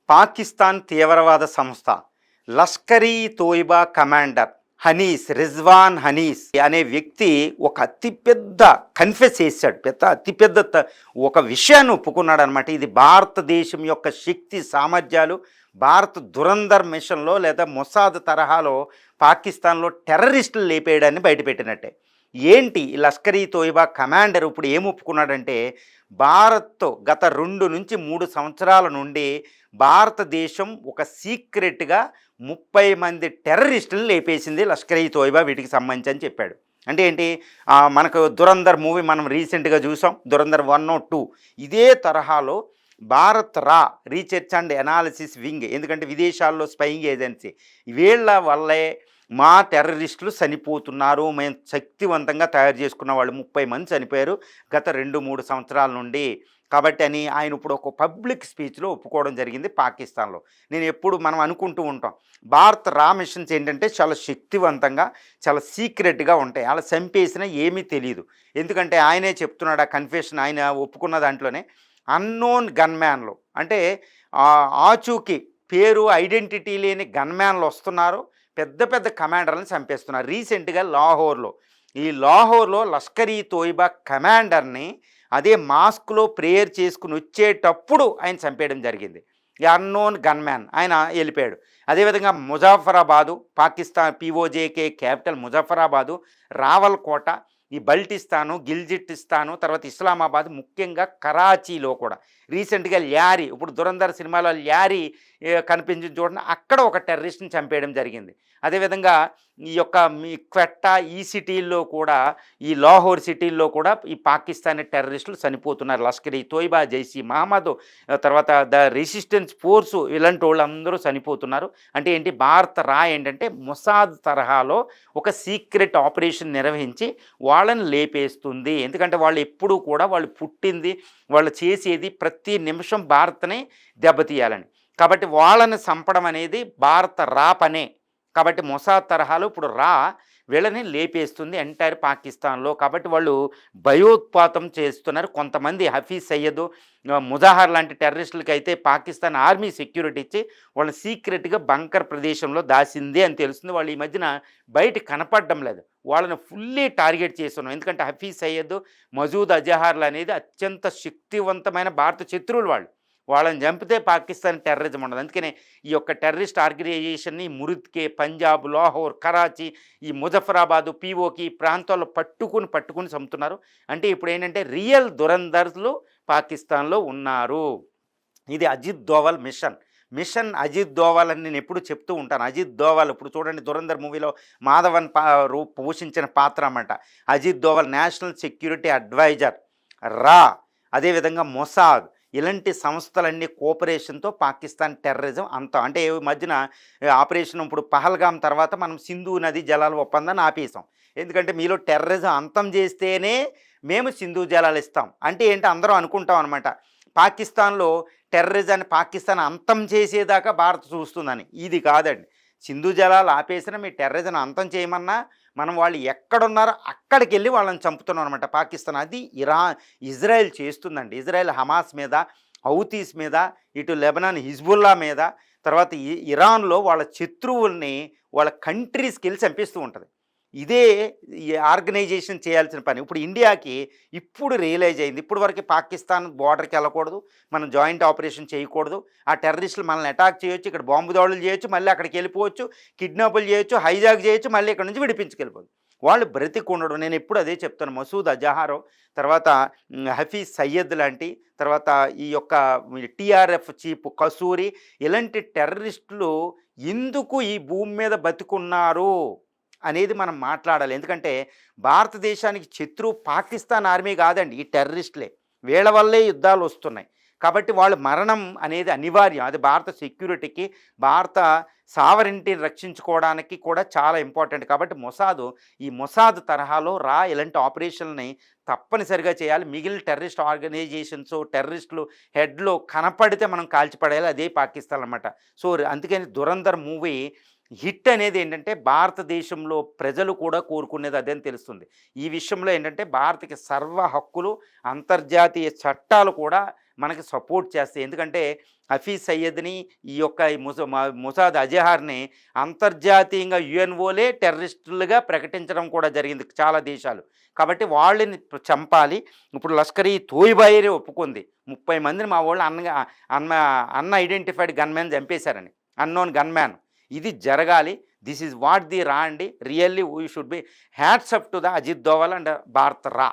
పాకిస్తాన్ తీవ్రవాద సంస్థ లష్కర్ ఈ తోయిబా కమాండర్ రిజ్వాన్ హనీస్ అనే వ్యక్తి ఒక అతిపెద్ద కన్ఫెస్ చేశాడు. అతిపెద్ద ఒక విషయాన్ని ఒప్పుకున్నాడు అనమాట. ఇది భారతదేశం యొక్క శక్తి సామర్థ్యాలు, భారత దురంధర్ మిషన్లో లేదా మొసాద్ తరహాలో పాకిస్తాన్లో టెర్రరిస్టులు లేపేయడాన్ని బయటపెట్టినట్టే. ఏంటి లష్కర్ ఈ తోయిబా కమాండర్ ఇప్పుడు ఏం ఒప్పుకున్నాడంటే, భారత్తో గత 2 నుంచి 3 సంవత్సరాల నుండి భారతదేశం ఒక సీక్రెట్గా 30 మంది టెర్రరిస్టులు లేపేసింది లష్కర్ ఈ తోయిబా వీటికి సంబంధించి అని చెప్పాడు. అంటే ఏంటి, మనకు దురంధర్ మూవీ మనం రీసెంట్గా చూసాం, దురంధర్ 1, 2. ఇదే తరహాలో Bharat research and analysis wing, ఎందుకంటే విదేశాల్లో స్పైయింగ్ ఏజెన్సీ, వీళ్ళ వల్లే మా టెర్రరిస్టులు చనిపోతున్నారు, మేము శక్తివంతంగా తయారు చేసుకున్న వాళ్ళు 30 మంది చనిపోయారు గత 2-3 సంవత్సరాల నుండి. కాబట్టి అని ఆయన ఇప్పుడు ఒక పబ్లిక్ స్పీచ్లో ఒప్పుకోవడం జరిగింది పాకిస్తాన్లో. నేను ఎప్పుడు మనం అనుకుంటూ ఉంటాం, భారత్ మిషన్స్ ఏంటంటే చాలా శక్తివంతంగా చాలా సీక్రెట్గా ఉంటాయి, అలా చంపేసినా ఏమీ తెలియదు. ఎందుకంటే ఆయనే చెప్తున్నాడు, ఆ కన్ఫెషన్ ఆయన ఒప్పుకున్న దాంట్లోనే, అన్నోన్ గన్మ్యాన్లు అంటే ఆచూకీ పేరు ఐడెంటిటీ లేని గన్మ్యాన్లు వస్తున్నారు, పెద్ద పెద్ద కమాండర్లను చంపేస్తున్నారు. రీసెంట్గా లాహోర్లో లష్కర్ ఈ తోయిబా కమాండర్ని అదే మాస్క్లో ప్రేయర్ చేసుకుని వచ్చేటప్పుడు ఆయన చంపేయడం జరిగింది. ఈ అన్నోన్ గన్మ్యాన్ ఆయన వెళ్ళిపోయాడు. అదేవిధంగా ముజాఫరాబాదు, పాకిస్తాన్ పీఓజేకే క్యాపిటల్ ముజాఫరాబాదు, రావల్కోట, ఈ బల్టిస్తాను, గిల్జిట్టిస్తాను, తర్వాత ఇస్లామాబాద్, ముఖ్యంగా కరాచీలో కూడా రీసెంట్గా ల్యారీ, ఇప్పుడు దురంధర్ సినిమాలో ల్యారీ కనిపించిన చూడండి, అక్కడ ఒక టెర్రరిస్ట్ని చంపేయడం జరిగింది. అదేవిధంగా ఈ యొక్క మీ క్వెట్టా ఈ సిటీల్లో కూడా, ఈ లాహోర్ సిటీల్లో కూడా ఈ పాకిస్తానీ టెర్రరిస్టులు చనిపోతున్నారు. లష్కర్ ఈ తోయిబా, జైషీ మహమ్మద్, తర్వాత ద రెసిస్టెన్స్ ఫోర్సు, ఇలాంటి వాళ్ళందరూ చనిపోతున్నారు. అంటే ఏంటి, భారత ఏంటంటే మొసాద్ తరహాలో ఒక సీక్రెట్ ఆపరేషన్ నిర్వహించి వాళ్ళని లేపేస్తుంది. ఎందుకంటే వాళ్ళు ఎప్పుడూ కూడా వాళ్ళు పుట్టింది, వాళ్ళు చేసేది ప్రతి నిమిషం భారత్ని దెబ్బతీయాలని. కాబట్టి వాళ్ళని చంపడం అనేది భారత పనే. కాబట్టి మొసాద్ తరహాలో ఇప్పుడు వీళ్ళని లేపేస్తుంది ఎంటైర్ పాకిస్తాన్లో. కాబట్టి వాళ్ళు భయోత్పాతం చేస్తున్నారు. కొంతమంది హఫీజ్ సయ్యద్, ముజాహర్ లాంటి టెర్రరిస్టులకి అయితే పాకిస్తాన్ ఆర్మీ సెక్యూరిటీ ఇచ్చి వాళ్ళని సీక్రెట్గా బంకర్ ప్రదేశంలో దాసింది అని తెలుస్తుంది. వాళ్ళు ఈ మధ్యన బయట కనపడడం లేదు, వాళ్ళని ఫుల్లీ టార్గెట్ చేస్తున్నాం. ఎందుకంటే హఫీజ్ సయ్యద్, మసూద్ అజహార్లు అనేది అత్యంత శక్తివంతమైన భారత శత్రువులు. వాళ్ళని చంపితే పాకిస్తాన్ టెర్రరిజం ఉండదు. అందుకనే ఈ యొక్క టెర్రరిస్ట్ ఆర్గనైజేషన్ని మురిద్కే, పంజాబ్, లాహోర్, కరాచీ, ఈ ముజఫరాబాదు, పీఓకి ఈ ప్రాంతాల్లో పట్టుకుని చంపుతున్నారు. అంటే ఇప్పుడు ఏంటంటే రియల్ దురంధర్లు పాకిస్తాన్లో ఉన్నారు. ఇది అజిత్ దోవల్ మిషన్ అజిత్ దోవల్ అని నేను ఎప్పుడు చెప్తూ ఉంటాను. అజిత్ దోవల్ ఇప్పుడు చూడండి, దురంధర్ మూవీలో మాధవన్ పోషించిన పాత్ర అన్నమాట. Ajit Doval national security adviser, అదేవిధంగా మొసాద్, ఇలాంటి సంస్థలన్నీ కోఆపరేషన్తో పాకిస్తాన్ టెర్రరిజం అంతం. అంటే ఈ మధ్యన ఆపరేషన్ ఇప్పుడు పహల్గామ్ తర్వాత మనం సింధు నది జలాల ఒప్పందాన్ని ఆపేసాం. ఎందుకంటే మీలో టెర్రరిజం అంతం చేస్తేనే మేము సింధు జలాలు ఇస్తాం. అంటే ఏంటి, అందరూ అనుకుంటాం అనమాట, పాకిస్తాన్లో టెర్రరిజాన్ని పాకిస్తాన్ అంతం చేసేదాకా భారత్ చూస్తుందని. ఇది కాదండి. సింధు జలాలు ఆపేసిన మీ టెర్రరిజం అంతం చేయమన్నా మనం వాళ్ళు ఎక్కడున్నారో అక్కడికి వెళ్ళి వాళ్ళని చంపుతున్నాం అనమాట పాకిస్తాన్. అది ఇజ్రాయెల్ చేస్తుందండి. ఇజ్రాయెల్ హమాస్ మీద, హౌతీస్ మీద, ఇటు లెబనాన్ హిజ్బుల్లా మీద, తర్వాత ఇరాన్లో వాళ్ళ శత్రువుల్ని వాళ్ళ కంట్రీస్కి వెళ్ళి చంపిస్తూ ఉంటుంది. ఇదే ఈ ఆర్గనైజేషన్ చేయాల్సిన పని. ఇప్పుడు ఇండియాకి ఇప్పుడు రియలైజ్ అయింది, ఇప్పుడు వరకు పాకిస్తాన్ బోర్డర్కి వెళ్ళకూడదు, మనం జాయింట్ ఆపరేషన్ చేయకూడదు, ఆ టెర్రరిస్టులు మనల్ని అటాక్ చేయొచ్చు, ఇక్కడ బాంబు దాడులు చేయొచ్చు, మళ్ళీ అక్కడికి వెళ్ళిపోవచ్చు, కిడ్నాపులు చేయొచ్చు, హైజాక్ చేయొచ్చు, మళ్ళీ ఇక్కడ నుంచి విడిపించుకెళ్ళిపోదు. వాళ్ళు బ్రతికుండడం. నేను ఎప్పుడు అదే చెప్తాను. మసూద్ అజహారో, తర్వాత హఫీజ్ సయ్యద్ లాంటి, తర్వాత ఈ యొక్క టీఆర్ఎఫ్ చీఫ్ కసూరి, ఇలాంటి టెర్రరిస్టులు ఎందుకు ఈ భూమి మీద బతికున్నారు అనేది మనం మాట్లాడాలి. ఎందుకంటే భారతదేశానికి శత్రువు పాకిస్తాన్ ఆర్మీ కాదండి, ఈ టెర్రరిస్టులే. వీళ్ళ వల్లే యుద్ధాలు వస్తున్నాయి. కాబట్టి వాళ్ళ మరణం అనేది అనివార్యం. అది భారత సెక్యూరిటీకి, భారత సావరింటిని రక్షించుకోవడానికి కూడా చాలా ఇంపార్టెంట్. కాబట్టి ఈ మొసాద్ తరహాలో ఇలాంటి ఆపరేషన్ని తప్పనిసరిగా చేయాలి. మిగిలిన టెర్రరిస్ట్ ఆర్గనైజేషన్స్, టెర్రరిస్టులు హెడ్లో కనపడితే మనం కాల్చిపడేయాలి. అదే పాకిస్తాన్ అన్నమాట. సో అందుకని దురంధర్ మూవీ హిట్ అనేది ఏంటంటే భారతదేశంలో ప్రజలు కూడా కోరుకునేది అదే అని తెలుస్తుంది. ఈ విషయంలో ఏంటంటే భారత్కి సర్వ హక్కులు, అంతర్జాతీయ చట్టాలు కూడా మనకి సపోర్ట్ చేస్తాయి. ఎందుకంటే హఫీజ్ సయ్యద్ని ఈ యొక్క ముసాద్ అజహార్ని అంతర్జాతీయంగా యుఎన్ఓలే టెర్రరిస్టులుగా ప్రకటించడం కూడా జరిగింది చాలా దేశాలు. కాబట్టి వాళ్ళని చంపాలి. ఇప్పుడు లష్కర్ ఈ తోయిబాయే ఒప్పుకుంది. 30 మందిని మా వాళ్ళు అన్న అన్ఐడెంటిఫైడ్ గన్‌మ్యాన్ చంపేశారని. Unknown gunman. ఇది జరగాలి. దిస్ ఈజ్ వాట్ ది రా అండి. Really we should be hats up to the Ajit Doval and Bharat రా.